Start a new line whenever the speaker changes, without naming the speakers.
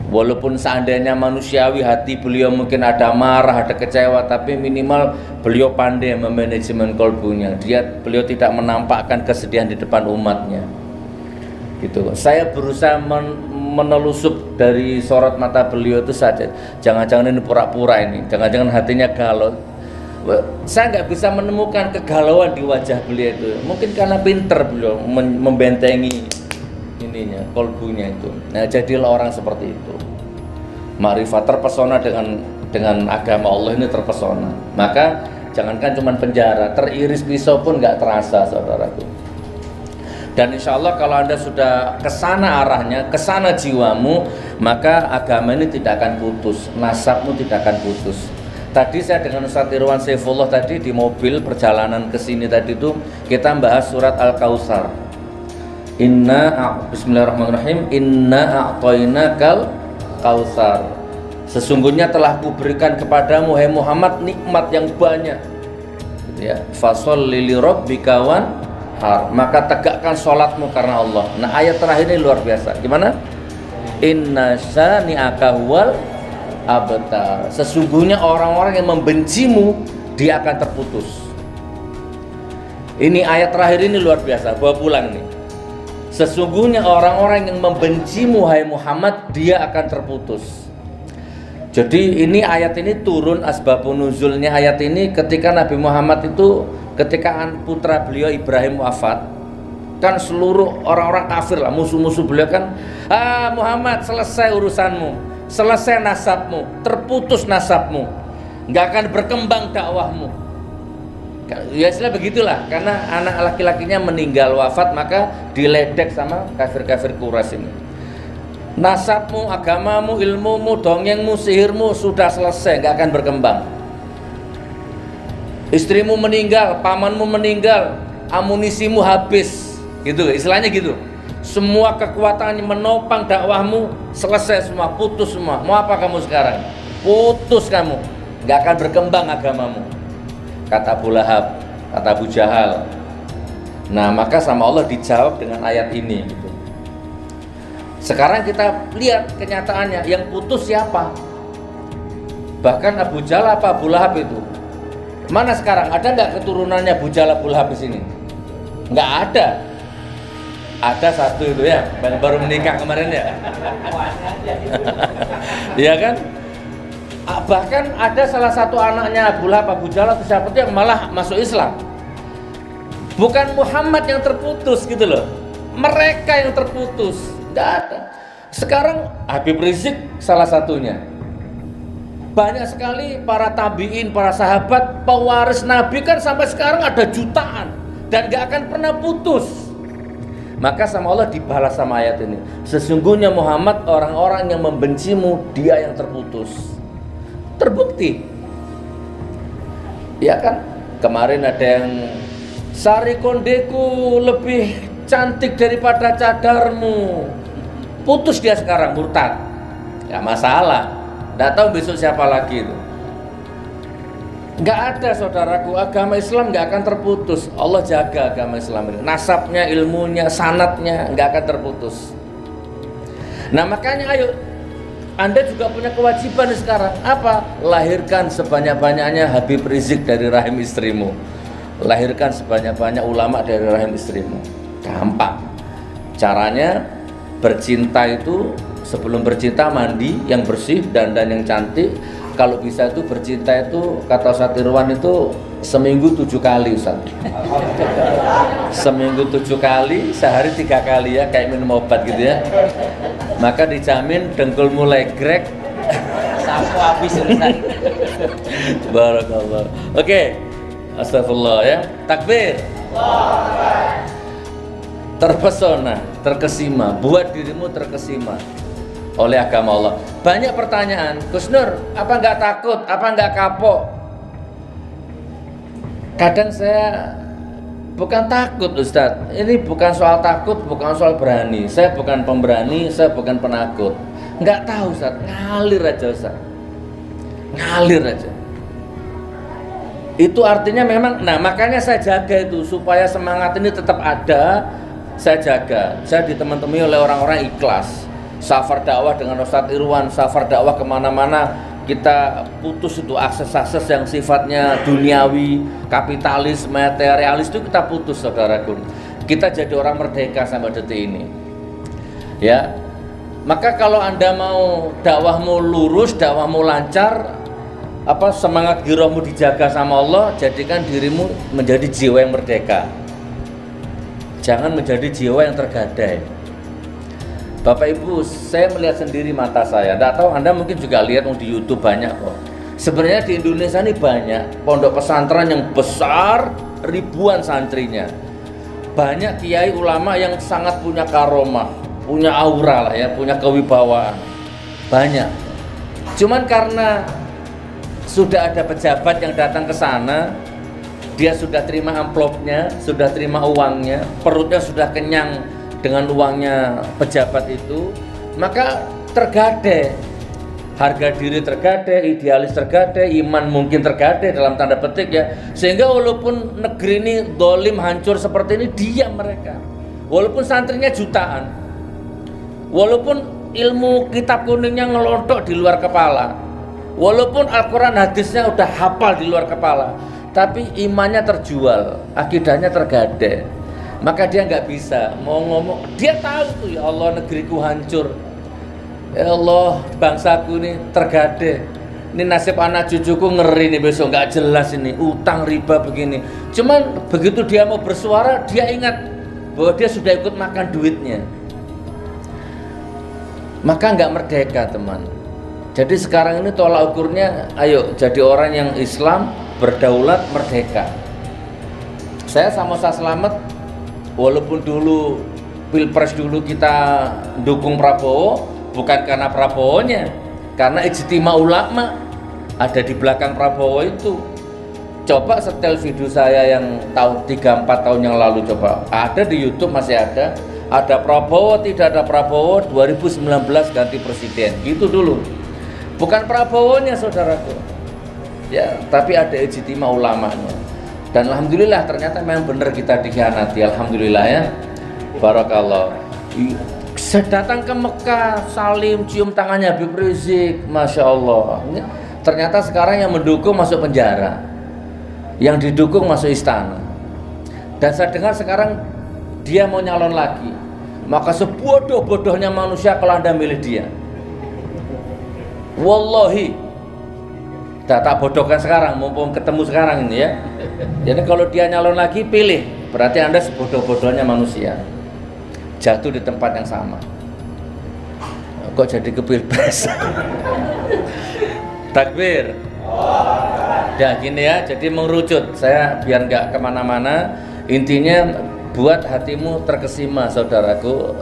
Walaupun seandainya manusiawi hati beliau mungkin ada marah, ada kecewa, tapi minimal beliau pandai memanajemen kolbunya. Beliau tidak menampakkan kesedihan di depan umatnya. Gitu. Saya berusaha menelusup dari sorot mata beliau itu saja. Jangan-jangan ini pura-pura ini, jangan-jangan hatinya galau. Saya nggak bisa menemukan kegalauan di wajah beliau itu. Mungkin karena pinter beliau membentengi ininya, kolbunya itu. Nah, jadilah orang seperti itu. Ma'rifat, terpesona dengan agama Allah ini, terpesona. Maka jangankan cuman penjara, teriris pisau pun nggak terasa, saudaraku. Dan insya Allah kalau Anda sudah kesana arahnya, kesana jiwamu, maka agama ini tidak akan putus, nasabmu tidak akan putus. Tadi saya dengan Ustaz Irwan Saifullah tadi di mobil perjalanan ke sini tadi itu kita membahas surat Al-Kautsar. Bismillahirrahmanirrahim. Inna a'tainakal Kautsar. Sesungguhnya telah kuberikan kepadamu hai Muhammad nikmat yang banyak. Gitu ya. Fasholli lirabbika wanhar. Maka tegakkan sholatmu karena Allah. Nah, ayat terakhir ini luar biasa. Gimana? Inna syani'aka huwal abtar. Sesungguhnya orang-orang yang membencimu dia akan terputus. Ini ayat terakhir ini luar biasa. Bawa pulang nih. Sesungguhnya orang-orang yang membencimu hai Muhammad dia akan terputus. Jadi ini ayat ini turun, asbabun nuzulnya ayat ini ketika Nabi Muhammad itu ketika putra beliau Ibrahim wafat, kan seluruh orang-orang kafir lah, musuh-musuh beliau kan, Muhammad selesai urusanmu, selesai nasabmu, terputus nasabmu, nggak akan berkembang dakwahmu. Ya istilah begitulah, karena anak laki-lakinya meninggal wafat, maka diledek sama kafir-kafir Quraisy ini. Nasabmu, agamamu, ilmumu, dongengmu, sihirmu sudah selesai, nggak akan berkembang. Istrimu meninggal, pamanmu meninggal, amunisimu habis, gitu istilahnya gitu. Semua kekuatan yang menopang dakwahmu selesai semua, putus semua. Mau apa kamu sekarang? Putus kamu, nggak akan berkembang agamamu. Kata Abu Lahab, kata Abu Jahal. Nah, maka sama Allah dijawab dengan ayat ini gitu. Sekarang kita lihat kenyataannya, yang putus siapa? Bahkan Abu Jahal apa Abu Lahab itu? Mana sekarang? Ada nggak keturunannya Abu Jahal Abu Lahab di sini? Nggak ada. Ada satu itu ya, baru menikah kemarin ya. Iya kan? Bahkan ada salah satu anaknya Abu Lahab, Abu Jahal atau siapa itu yang malah masuk Islam. Bukan Muhammad yang terputus gitu loh, mereka yang terputus. Nggak ada. Sekarang Habib Rizik salah satunya. Banyak sekali para tabiin, para sahabat, pewaris Nabi kan sampai sekarang ada jutaan dan nggak akan pernah putus. Maka sama Allah dibalas sama ayat ini. Sesungguhnya Muhammad orang-orang yang membencimu dia yang terputus. Terbukti, ya kan? Kemarin ada yang sari kondeku lebih cantik daripada cadarmu, putus dia sekarang, murtad, nggak masalah. Nggak tahu besok siapa lagi itu. Nggak ada, saudaraku, agama Islam nggak akan terputus. Allah jaga agama Islam ini, nasabnya, ilmunya, sanatnya nggak akan terputus. Nah makanya ayo, Anda juga punya kewajiban sekarang. Apa? Lahirkan sebanyak-banyaknya Habib Rizik dari rahim istrimu. Lahirkan sebanyak-banyak ulama dari rahim istrimu. Gampang. Caranya bercinta itu sebelum bercinta mandi yang bersih, dandan yang cantik. Kalau bisa itu bercinta itu kata Ustaz Irwan itu seminggu 7 kali Ustaz. Seminggu 7 kali, sehari 3 kali ya, kayak minum obat gitu ya. Maka dijamin dengkul mulai grek sampo habis Ustaz. Barakallah. Oke. Astagfirullah ya. Takbir. Terpesona, terkesima, buat dirimu terkesima oleh agama Allah. Banyak pertanyaan, Gus Nur, apa nggak takut, apa nggak kapok? Kadang saya bukan takut Ustadz, ini bukan soal takut, bukan soal berani. Saya bukan pemberani, saya bukan penakut. Nggak tahu Ustadz, ngalir aja Ustadz, ngalir aja. Itu artinya memang, nah makanya saya jaga itu supaya semangat ini tetap ada. Saya jaga, saya ditemani oleh orang-orang ikhlas. safar dakwah dengan Ustadz Irwan, safar dakwah kemana-mana, kita putus itu akses-akses yang sifatnya duniawi, kapitalis, materialis itu kita putus, saudaraku. Kita jadi orang merdeka sampai detik ini. Ya, maka kalau Anda mau dakwahmu lurus, dakwahmu lancar, semangat girohmu dijaga sama Allah, jadikan dirimu menjadi jiwa yang merdeka. Jangan menjadi jiwa yang tergadai. Bapak Ibu, saya melihat sendiri mata saya. Tidak tahu Anda mungkin juga lihat di YouTube banyak kok. Sebenarnya di Indonesia ini banyak pondok pesantren yang besar, ribuan santrinya. Banyak kiai ulama yang sangat punya karomah, punya aura lah ya, punya kewibawaan. Banyak. Cuman karena sudah ada pejabat yang datang ke sana, dia sudah terima amplopnya, sudah terima uangnya, perutnya sudah kenyang dengan uangnya pejabat itu, maka tergadai, harga diri tergadai, idealis tergadai, iman mungkin tergadai dalam tanda petik ya, sehingga walaupun negeri ini dolim hancur seperti ini, diam mereka. Walaupun santrinya jutaan, walaupun ilmu kitab kuningnya ngelontok di luar kepala, walaupun Al-Quran hadisnya udah hafal di luar kepala, tapi imannya terjual, akidahnya tergadai. Maka dia nggak bisa mau ngomong. Dia tahu tuh, ya Allah negeriku hancur, ya Allah bangsaku ini tergadai, ini nasib anak cucuku ngeri nih besok, nggak jelas ini, utang riba begini. Cuman begitu dia mau bersuara, dia ingat bahwa dia sudah ikut makan duitnya, maka nggak merdeka teman. Jadi sekarang ini tolak ukurnya, ayo jadi orang yang Islam, berdaulat, merdeka. Saya sama Ustaz Slamet, walaupun dulu Pilpres dulu kita dukung Prabowo, bukan karena Prabowonya, karena ijtima ulama ada di belakang Prabowo itu. Coba setel video saya yang tahun 3-4 tahun yang lalu, coba ada di YouTube, masih ada Prabowo tidak ada Prabowo 2019 ganti presiden, gitu dulu. Bukan Prabowonya saudaraku ya, tapi ada ijtima ulamanya. Dan alhamdulillah ternyata memang benar kita dikhianati, alhamdulillah ya, barakallah. Saya datang ke Mekah, salim, cium tangannya Habib Rizik, masya Allah. Ternyata sekarang yang mendukung masuk penjara, yang didukung masuk istana. Dan saya dengar sekarang dia mau nyalon lagi. Maka sebodoh-bodohnya manusia kalau Anda milih dia, wallahi, tak bodohkan sekarang, mumpung ketemu sekarang ini ya. Jadi kalau dia nyalon lagi, pilih, berarti Anda sebodoh-bodohnya manusia, jatuh di tempat yang sama. Kok jadi ke Pilpres? Takbir. Ya gini ya, jadi mengerucut. Saya biar nggak kemana-mana, intinya buat hatimu terkesima saudaraku.